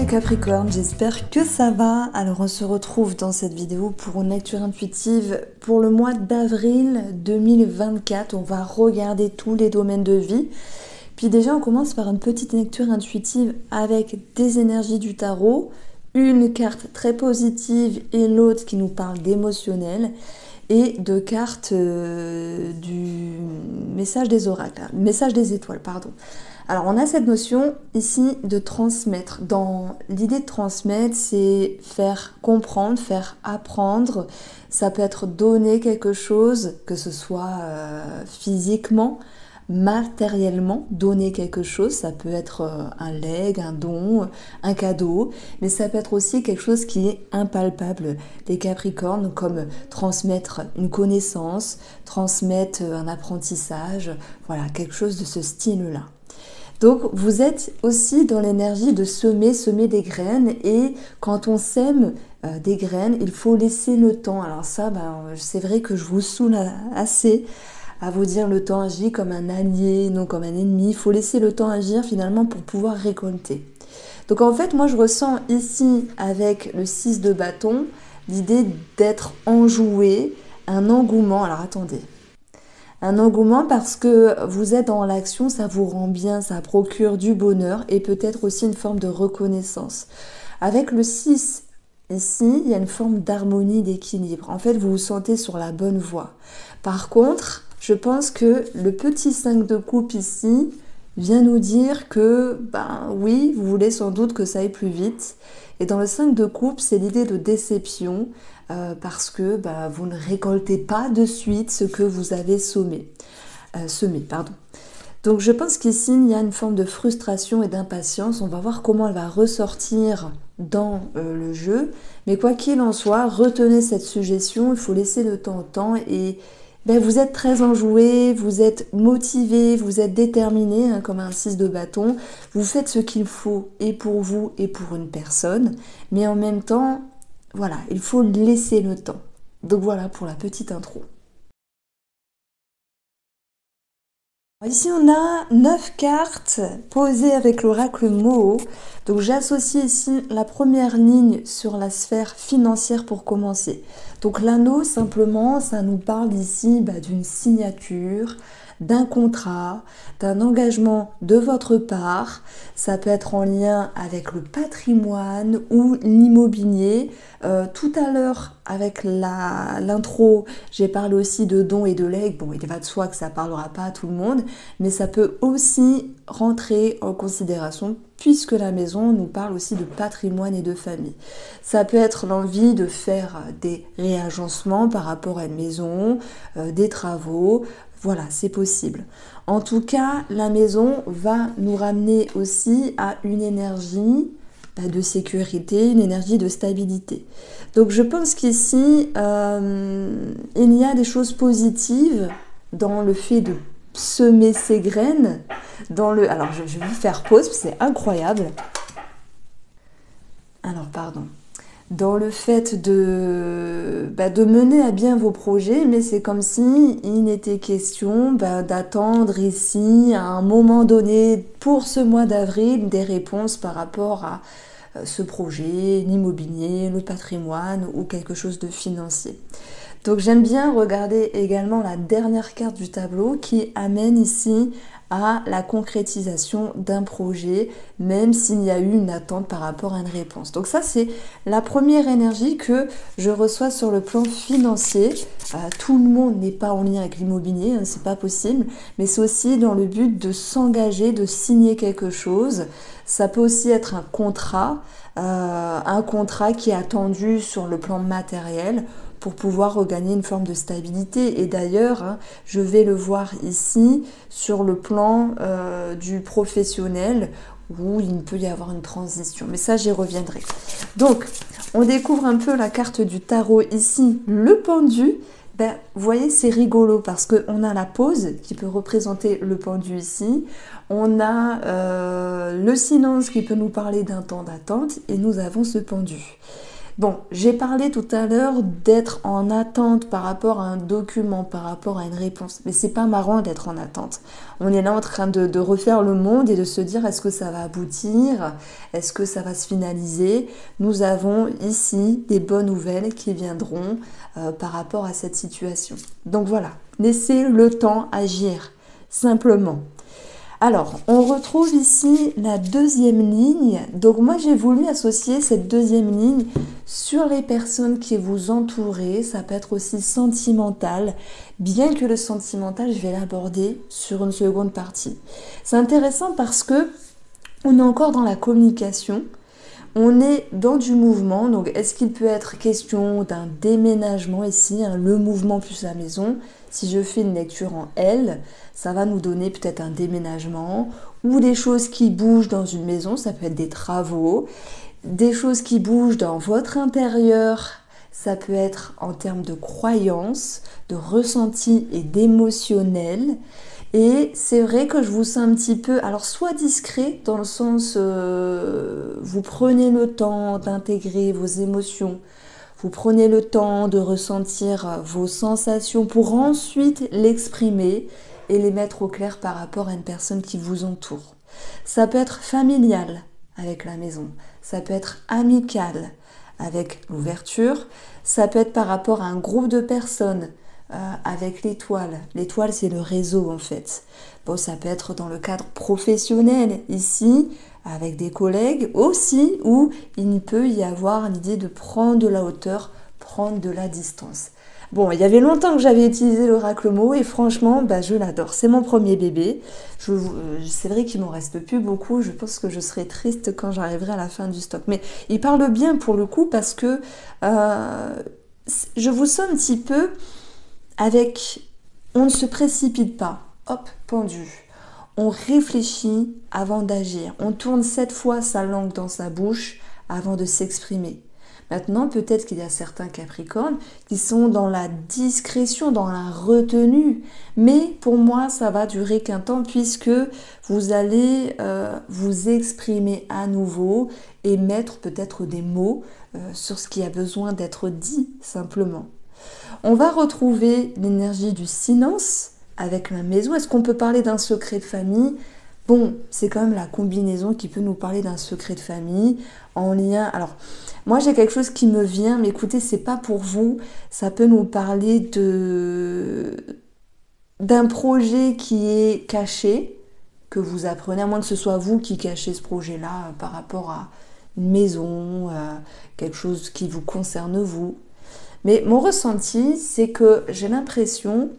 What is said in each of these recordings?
Capricorne, j'espère que ça va. Alors on se retrouve dans cette vidéo pour une lecture intuitive pour le mois d'avril 2024. On va regarder tous les domaines de vie. Puis déjà on commence par une petite lecture intuitive avec des énergies du tarot, une carte très positive et l'autre qui nous parle d'émotionnel, et deux cartes du message des oracles, message des étoiles, pardon. Alors on a cette notion ici de transmettre. Dans l'idée de transmettre, c'est faire comprendre, faire apprendre. Ça peut être donner quelque chose, que ce soit physiquement, matériellement, donner quelque chose. Ça peut être un legs, un don, un cadeau, mais ça peut être aussi quelque chose qui est impalpable. Les Capricornes, comme transmettre une connaissance, transmettre un apprentissage, voilà, quelque chose de ce style-là. Donc vous êtes aussi dans l'énergie de semer des graines, et quand on sème des graines, il faut laisser le temps. Alors ça, c'est vrai que je vous saoule assez à vous dire le temps agit comme un allié, non comme un ennemi. Il faut laisser le temps agir finalement pour pouvoir récolter. Donc en fait, moi je ressens ici avec le 6 de bâton l'idée d'être enjoué, un engouement. Alors attendez. Un engouement parce que vous êtes dans l'action, ça vous rend bien, ça procure du bonheur et peut-être aussi une forme de reconnaissance. Avec le 6, ici, il y a une forme d'harmonie, d'équilibre. En fait, vous vous sentez sur la bonne voie. Par contre, je pense que le petit 5 de coupe ici vient nous dire que, oui, vous voulez sans doute que ça aille plus vite. Et dans le 5 de coupe, c'est l'idée de déception. Parce que vous ne récoltez pas de suite ce que vous avez semé. Donc je pense qu'ici, il y a une forme de frustration et d'impatience. On va voir comment elle va ressortir dans le jeu. Mais quoi qu'il en soit, retenez cette suggestion, il faut laisser le temps au temps. Et vous êtes très enjoué, vous êtes motivé, vous êtes déterminé, comme un 6 de bâton. Vous faites ce qu'il faut, et pour vous, et pour une personne. Mais en même temps, voilà, il faut laisser le temps. Donc voilà pour la petite intro. Ici on a 9 cartes posées avec l'oracle Moho. Donc j'associe ici la première ligne sur la sphère financière pour commencer. Donc l'anneau, simplement, ça nous parle ici d'une signature, d'un contrat, d'un engagement de votre part. Ça peut être en lien avec le patrimoine ou l'immobilier. Tout à l'heure, avec l'intro, j'ai parlé aussi de dons et de legs. Bon, il va de soi que ça ne parlera pas à tout le monde, mais ça peut aussi rentrer en considération puisque la maison nous parle aussi de patrimoine et de famille. Ça peut être l'envie de faire des réagencements par rapport à une maison, des travaux. Voilà, c'est possible. En tout cas, la maison va nous ramener aussi à une énergie de sécurité, une énergie de stabilité. Donc je pense qu'ici, il y a des choses positives dans le fait de semer ces graines. Alors je vais faire pause, c'est incroyable. Alors pardon. Dans le fait de mener à bien vos projets, mais c'est comme si il n'était question d'attendre ici, à un moment donné, pour ce mois d'avril, des réponses par rapport à ce projet, l'immobilier, le patrimoine ou quelque chose de financier. Donc j'aime bien regarder également la dernière carte du tableau qui amène ici à la concrétisation d'un projet, même s'il y a eu une attente par rapport à une réponse. Donc ça, c'est la première énergie que je reçois sur le plan financier. Tout le monde n'est pas en lien avec l'immobilier, hein, c'est pas possible, mais c'est aussi dans le but de s'engager, de signer quelque chose. Ça peut aussi être un contrat qui est attendu sur le plan matériel, pour pouvoir regagner une forme de stabilité. Et d'ailleurs, je vais le voir ici sur le plan du professionnel où il peut y avoir une transition. Mais ça, j'y reviendrai. Donc, on découvre un peu la carte du tarot ici, le pendu. Vous voyez, c'est rigolo parce qu'on a la pause qui peut représenter le pendu ici. On a le silence qui peut nous parler d'un temps d'attente et nous avons ce pendu. Bon, j'ai parlé tout à l'heure d'être en attente par rapport à un document, par rapport à une réponse. Mais c'est pas marrant d'être en attente. On est là en train de refaire le monde et de se dire est-ce que ça va aboutir? Est-ce que ça va se finaliser? Nous avons ici des bonnes nouvelles qui viendront par rapport à cette situation. Donc voilà, laissez le temps agir, simplement. Alors, on retrouve ici la deuxième ligne. Donc moi, j'ai voulu associer cette deuxième ligne sur les personnes qui vous entourent. Ça peut être aussi sentimental, bien que le sentimental, je vais l'aborder sur une seconde partie. C'est intéressant parce que on est encore dans la communication. On est dans du mouvement, donc est-ce qu'il peut être question d'un déménagement ici, hein, le mouvement plus la maison? Si je fais une lecture en L, ça va nous donner peut-être un déménagement ou des choses qui bougent dans une maison, ça peut être des travaux, des choses qui bougent dans votre intérieur, ça peut être en termes de croyances, de ressenti et d'émotionnel. Et c'est vrai que je vous sens un petit peu, alors soit discret dans le sens vous prenez le temps d'intégrer vos émotions, vous prenez le temps de ressentir vos sensations pour ensuite l'exprimer et les mettre au clair par rapport à une personne qui vous entoure. Ça peut être familial avec la maison, ça peut être amical avec l'ouverture, ça peut être par rapport à un groupe de personnes. Avec l'étoile. L'étoile, c'est le réseau en fait. Bon, ça peut être dans le cadre professionnel ici, avec des collègues aussi, où il peut y avoir l'idée de prendre de la hauteur, prendre de la distance. Bon, il y avait longtemps que j'avais utilisé l'oracle mot et franchement, je l'adore. C'est mon premier bébé. C'est vrai qu'il m'en reste plus beaucoup. Je pense que je serai triste quand j'arriverai à la fin du stock. Mais il parle bien pour le coup parce que je vous sens un petit peu avec, on ne se précipite pas, hop, pendu. On réfléchit avant d'agir. On tourne 7 fois sa langue dans sa bouche avant de s'exprimer. Maintenant, peut-être qu'il y a certains Capricornes qui sont dans la discrétion, dans la retenue. Mais pour moi, ça va durer qu'un temps puisque vous allez vous exprimer à nouveau et mettre peut-être des mots sur ce qui a besoin d'être dit simplement. On va retrouver l'énergie du silence avec la maison. Est-ce qu'on peut parler d'un secret de famille? Bon, c'est quand même la combinaison qui peut nous parler d'un secret de famille en lien. Alors, moi j'ai quelque chose qui me vient, mais écoutez, c'est pas pour vous. Ça peut nous parler d'un projet qui est caché, que vous apprenez, à moins que ce soit vous qui cachez ce projet-là par rapport à une maison, quelque chose qui vous concerne vous. Mais mon ressenti, c'est que j'ai l'impression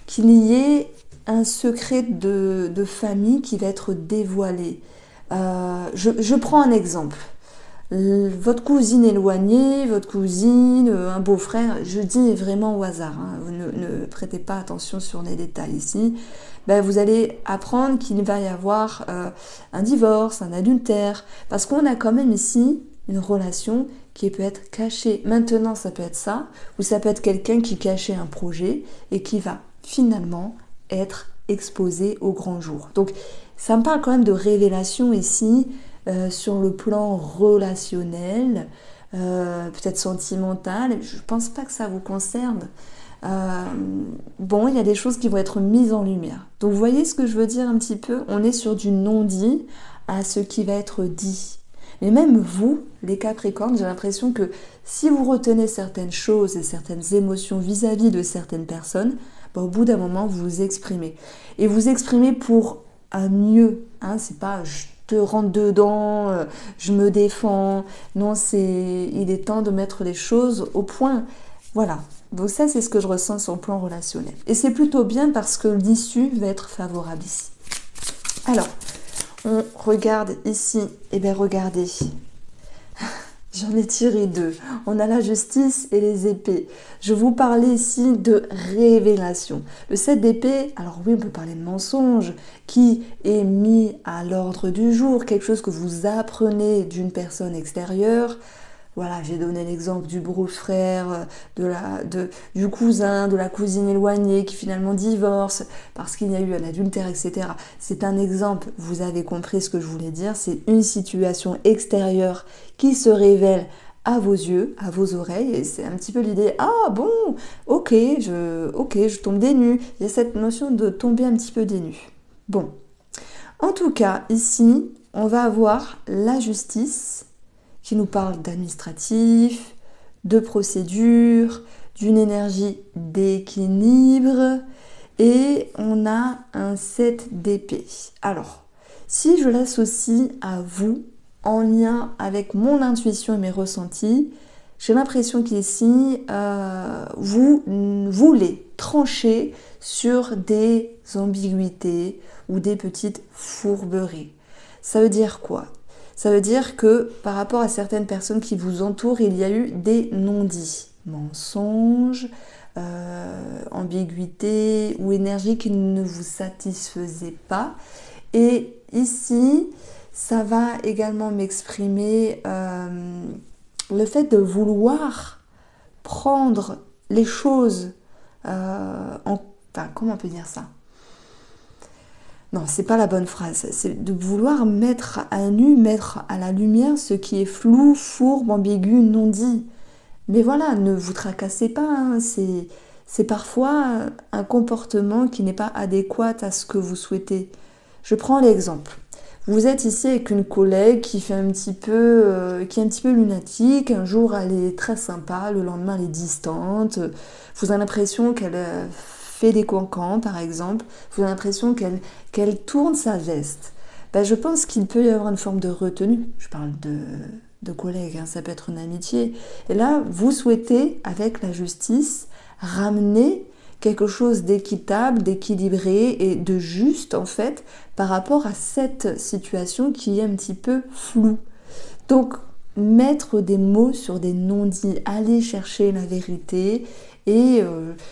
qu'il y ait un secret de famille qui va être dévoilé. Je prends un exemple. Votre cousine éloignée, votre cousine, un beau-frère, je dis vraiment au hasard, hein, vous ne prêtez pas attention sur les détails ici, vous allez apprendre qu'il va y avoir un divorce, un adultère, parce qu'on a quand même ici une relation qui peut être cachée. Maintenant, ça peut être ça, ou ça peut être quelqu'un qui cachait un projet et qui va finalement être exposé au grand jour. Donc, ça me parle quand même de révélation ici, sur le plan relationnel, peut-être sentimental. Je ne pense pas que ça vous concerne. Bon, il y a des choses qui vont être mises en lumière. Donc, vous voyez ce que je veux dire un petit peu? On est sur du non-dit à ce qui va être dit. Mais même vous, les Capricornes, j'ai l'impression que si vous retenez certaines choses et certaines émotions vis-à-vis de certaines personnes, au bout d'un moment, vous vous exprimez. Et vous exprimez pour un mieux. Hein, c'est pas je te rentre dedans, je me défends. Non, il est temps de mettre les choses au point. Voilà. Donc ça, c'est ce que je ressens sur le plan relationnel. Et c'est plutôt bien parce que l'issue va être favorable ici. Alors, on regarde ici, et bien regardez, j'en ai tiré 2. On a la justice et les épées. Je vous parlais ici de révélation. Le 7 d'épée, alors oui, on peut parler de mensonge, qui est mis à l'ordre du jour, quelque chose que vous apprenez d'une personne extérieure. Voilà, j'ai donné l'exemple du beau-frère, du cousin, de la cousine éloignée qui finalement divorce parce qu'il y a eu un adultère, etc. C'est un exemple, vous avez compris ce que je voulais dire, c'est une situation extérieure qui se révèle à vos yeux, à vos oreilles, et c'est un petit peu l'idée, ah bon, ok, je tombe des nues. Il y a cette notion de tomber un petit peu des nues. Bon, en tout cas, ici, on va avoir la justice qui nous parle d'administratif, de procédure, d'une énergie d'équilibre, et on a un 7 d'épée. Alors, si je l'associe à vous, en lien avec mon intuition et mes ressentis, j'ai l'impression qu'ici, vous voulez trancher sur des ambiguïtés ou des petites fourberies. Ça veut dire quoi? Ça veut dire que par rapport à certaines personnes qui vous entourent, il y a eu des non-dits, mensonges, ambiguïté ou énergie qui ne vous satisfaisait pas. Et ici, ça va également m'exprimer le fait de vouloir prendre les choses enfin, comment on peut dire ça? Non, c'est pas la bonne phrase. C'est de vouloir mettre à nu, mettre à la lumière ce qui est flou, fourbe, ambigu, non dit. Mais voilà, ne vous tracassez pas, hein. C'est parfois un comportement qui n'est pas adéquat à ce que vous souhaitez. Je prends l'exemple. Vous êtes ici avec une collègue qui est un petit peu lunatique. Un jour, elle est très sympa, le lendemain, elle est distante. Vous avez l'impression qu'elle fait des cancans, par exemple. Vous avez l'impression qu'elle tourne sa veste. Ben, je pense qu'il peut y avoir une forme de retenue. Je parle de collègues, hein, ça peut être une amitié. Et là, vous souhaitez, avec la justice, ramener quelque chose d'équitable, d'équilibré et de juste, en fait, par rapport à cette situation qui est un petit peu floue. Donc, mettre des mots sur des non-dits, aller chercher la vérité, et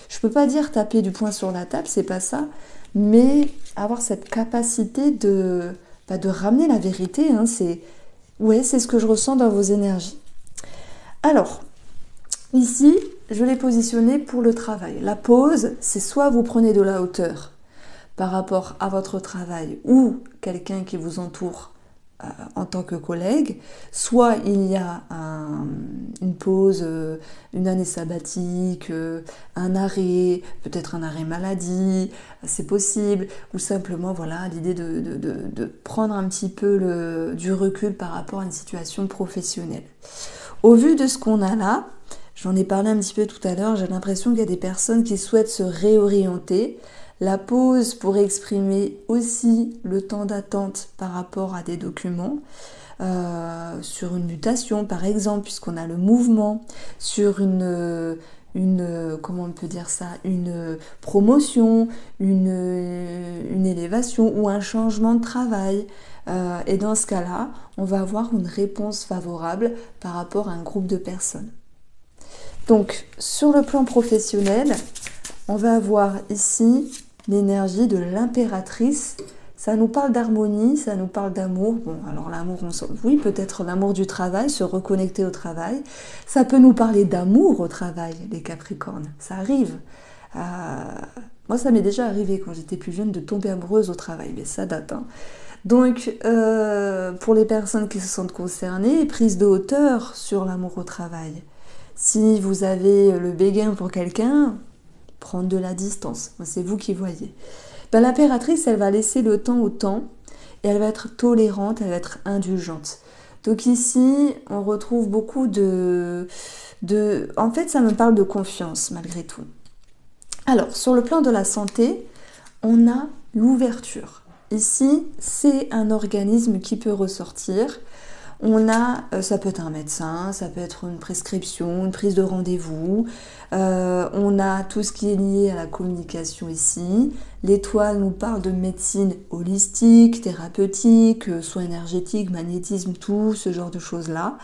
je peux pas dire taper du poing sur la table, c'est pas ça, mais avoir cette capacité de ramener la vérité, hein, c'est ce que je ressens dans vos énergies. Alors, ici, je l'ai positionné pour le travail. La pause, c'est soit vous prenez de la hauteur par rapport à votre travail ou quelqu'un qui vous entoure en tant que collègue, soit il y a une pause, une année sabbatique, un arrêt, peut-être un arrêt maladie, c'est possible, ou simplement voilà l'idée de prendre un petit peu du recul par rapport à une situation professionnelle. Au vu de ce qu'on a là, j'en ai parlé un petit peu tout à l'heure, j'ai l'impression qu'il y a des personnes qui souhaitent se réorienter. La pause pourrait exprimer aussi le temps d'attente par rapport à des documents, sur une mutation par exemple, puisqu'on a le mouvement, sur comment on peut dire ça, une promotion, une élévation ou un changement de travail. Et dans ce cas-là, on va avoir une réponse favorable par rapport à un groupe de personnes. Donc, sur le plan professionnel, on va avoir ici l'énergie de l'impératrice. Ça nous parle d'harmonie, ça nous parle d'amour. Bon, alors l'amour, oui, peut-être l'amour du travail, se reconnecter au travail. Ça peut nous parler d'amour au travail, les Capricornes. Ça arrive. Moi, ça m'est déjà arrivé quand j'étais plus jeune de tomber amoureuse au travail, mais ça date, hein. Donc, pour les personnes qui se sentent concernées, prise de hauteur sur l'amour au travail. Si vous avez le béguin pour quelqu'un, prendre de la distance, c'est vous qui voyez. Ben, l'impératrice, elle va laisser le temps au temps et elle va être tolérante, elle va être indulgente. Donc ici, on retrouve beaucoup En fait, ça me parle de confiance malgré tout. Alors, sur le plan de la santé, on a l'ouverture. Ici, c'est un organisme qui peut ressortir. On a, ça peut être un médecin, ça peut être une prescription, une prise de rendez-vous. On a tout ce qui est lié à la communication ici. L'étoile nous parle de médecine holistique, thérapeutique, soins énergétiques, magnétisme, tout ce genre de choses-là.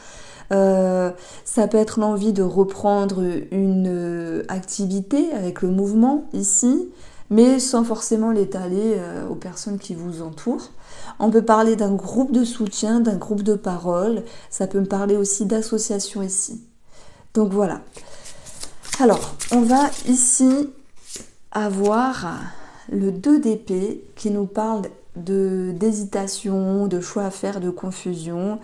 Ça peut être l'envie de reprendre une activité avec le mouvement ici, mais sans forcément l'étaler aux personnes qui vous entourent. On peut parler d'un groupe de soutien, d'un groupe de parole. Ça peut me parler aussi d'association ici. Donc voilà. Alors, on va ici avoir le 2 d'épée qui nous parle d'hésitation, de choix à faire, de confusion.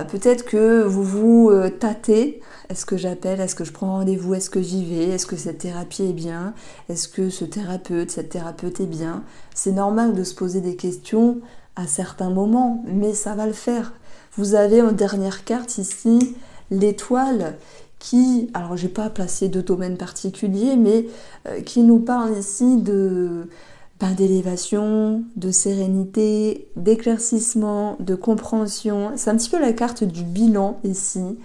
Peut-être que vous vous tâtez. Est-ce que j'appelle? Est-ce que je prends rendez-vous? Est-ce que j'y vais? Est-ce que cette thérapie est bien? Est-ce que ce thérapeute, cette thérapeute est bien? C'est normal de se poser des questions à certains moments, mais ça va le faire. Vous avez en dernière carte ici l'étoile qui, alors j'ai pas placé de domaine particulier, mais qui nous parle ici de d'élévation, de sérénité, d'éclaircissement, de compréhension. C'est un petit peu la carte du bilan ici.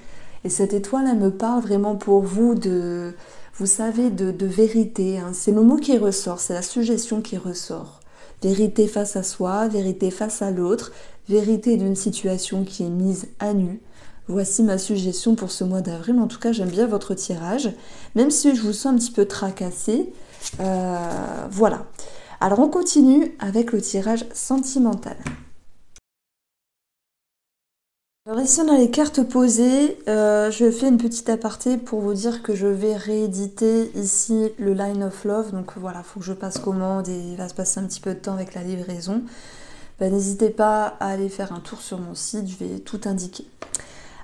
Et cette étoile, elle me parle vraiment pour vous de, vous savez, de vérité, hein. C'est le mot qui ressort, c'est la suggestion qui ressort. Vérité face à soi, vérité face à l'autre, vérité d'une situation qui est mise à nu. Voici ma suggestion pour ce mois d'avril. En tout cas, j'aime bien votre tirage, même si je vous sens un petit peu tracassé. Voilà. Alors, on continue avec le tirage sentimental. Alors ici on a les cartes posées, je fais une petite aparté pour vous dire que je vais rééditer ici le Line of Love, donc voilà, il faut que je passe commande et il va se passer un petit peu de temps avec la livraison. N'hésitez pas à aller faire un tour sur mon site, je vais tout indiquer.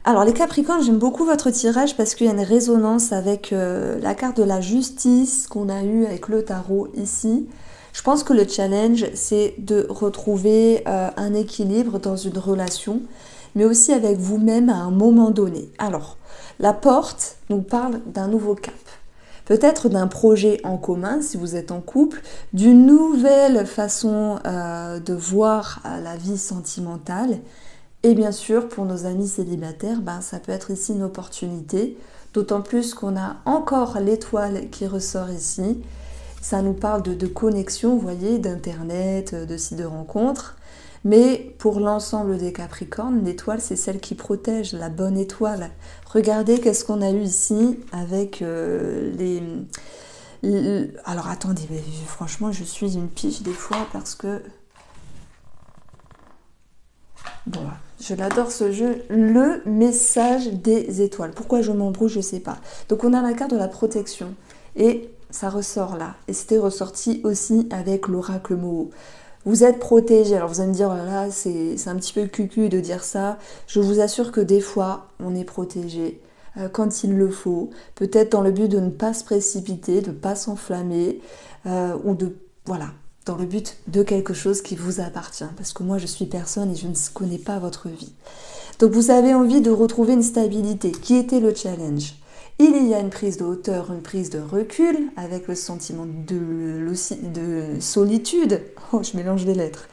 Alors les Capricornes, j'aime beaucoup votre tirage parce qu'il y a une résonance avec la carte de la justice qu'on a eue avec le tarot ici. Je pense que le challenge, c'est de retrouver un équilibre dans une relation, mais aussi avec vous-même à un moment donné. Alors, la porte nous parle d'un nouveau cap. Peut-être d'un projet en commun si vous êtes en couple, d'une nouvelle façon de voir la vie sentimentale. Et bien sûr, pour nos amis célibataires, ça peut être ici une opportunité, d'autant plus qu'on a encore l'étoile qui ressort ici. Ça nous parle de connexion, vous voyez, d'internet, de sites de rencontres. Mais pour l'ensemble des Capricornes, l'étoile, c'est celle qui protège, la bonne étoile. Regardez qu'est-ce qu'on a eu ici avec Alors attendez, mais franchement, je suis une pige des fois parce que... Bon, je l'adore ce jeu. Le message des étoiles. Pourquoi je m'embrouille, je ne sais pas. Donc on a la carte de la protection. Et ça ressort là. Et c'était ressorti aussi avec l'oracle Moho. Vous êtes protégé. Alors vous allez me dire, oh là là, c'est un petit peu cucu de dire ça. Je vous assure que des fois, on est protégé quand il le faut. Peut-être dans le but de ne pas se précipiter, de ne pas s'enflammer ou de... Voilà, dans le but de quelque chose qui vous appartient. Parce que moi, je suis personne et je ne connais pas votre vie. Donc vous avez envie de retrouver une stabilité. Qui était le challenge? Il y a une prise de hauteur, une prise de recul, avec le sentiment de solitude. Oh, je mélange les lettres.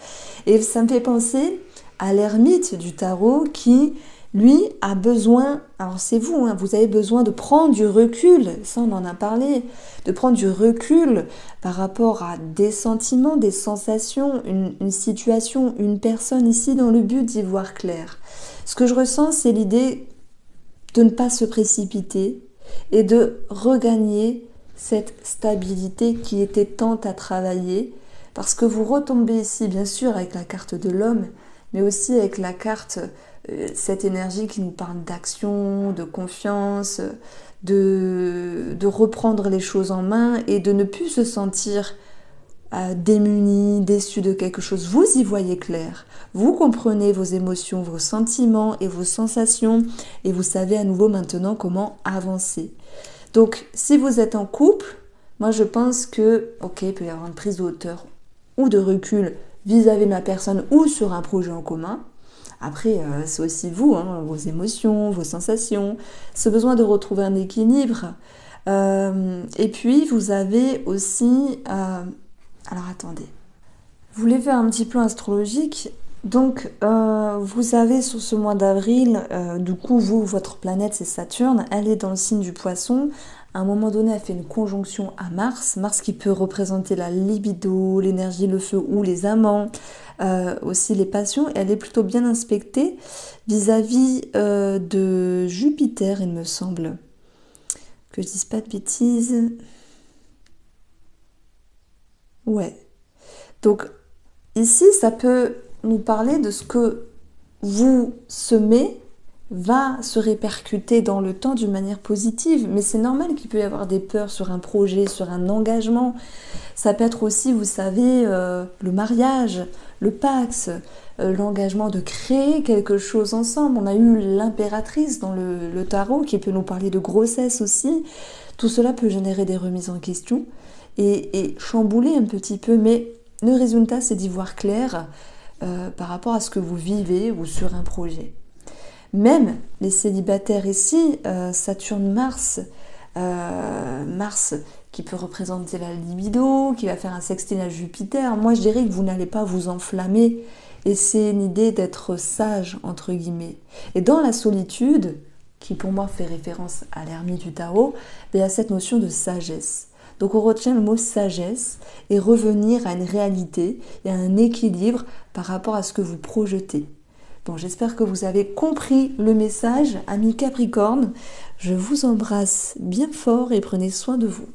Et ça me fait penser à l'ermite du tarot qui, lui, a besoin, alors c'est vous, hein, vous avez besoin de prendre du recul, ça on en a parlé, de prendre du recul par rapport à des sentiments, des sensations, une situation, une personne ici dans le but d'y voir clair. Ce que je ressens, c'est l'idée de ne pas se précipiter, et de regagner cette stabilité qui était tant à travailler, parce que vous retombez ici bien sûr avec la carte de l'homme, mais aussi avec la carte, cette énergie qui nous parle d'action, de confiance, de reprendre les choses en main et de ne plus se sentir démuni, déçu de quelque chose. Vous y voyez clair, vous comprenez vos émotions, vos sentiments et vos sensations et vous savez à nouveau maintenant comment avancer. Donc si vous êtes en couple, moi je pense que, ok, il peut y avoir une prise de hauteur ou de recul vis-à-vis de la personne ou sur un projet en commun. Après, c'est aussi vous, hein, vos émotions, vos sensations, ce besoin de retrouver un équilibre. Et puis vous avez aussi... Alors attendez, vous voulez faire un petit plan astrologique? Donc vous avez sur ce mois d'avril, du coup vous, votre planète c'est Saturne, elle est dans le signe du Poisson. À un moment donné elle fait une conjonction à Mars, Mars qui peut représenter la libido, l'énergie, le feu ou les amants, aussi les passions. Elle est plutôt bien inspectée vis-à-vis de Jupiter, il me semble, que je dise pas de bêtises. Ouais. Donc ici, ça peut nous parler de ce que vous semez va se répercuter dans le temps d'une manière positive. Mais c'est normal qu'il peut y avoir des peurs sur un projet, sur un engagement. Ça peut être aussi, vous savez, le mariage, le Pax, l'engagement de créer quelque chose ensemble. On a eu l'impératrice dans le tarot qui peut nous parler de grossesse aussi. Tout cela peut générer des remises en question et chambouler un petit peu. Mais le résultat, c'est d'y voir clair par rapport à ce que vous vivez ou sur un projet. Même les célibataires ici, Saturne-Mars, Mars qui peut représenter la libido, qui va faire un sextile à Jupiter, moi je dirais que vous n'allez pas vous enflammer. Et c'est une idée d'être sage, entre guillemets. Et dans la solitude, qui pour moi fait référence à l'ermite du tarot, il y a cette notion de sagesse. Donc on retient le mot sagesse et revenir à une réalité et à un équilibre par rapport à ce que vous projetez. Bon, j'espère que vous avez compris le message, amis Capricorne. Je vous embrasse bien fort et prenez soin de vous.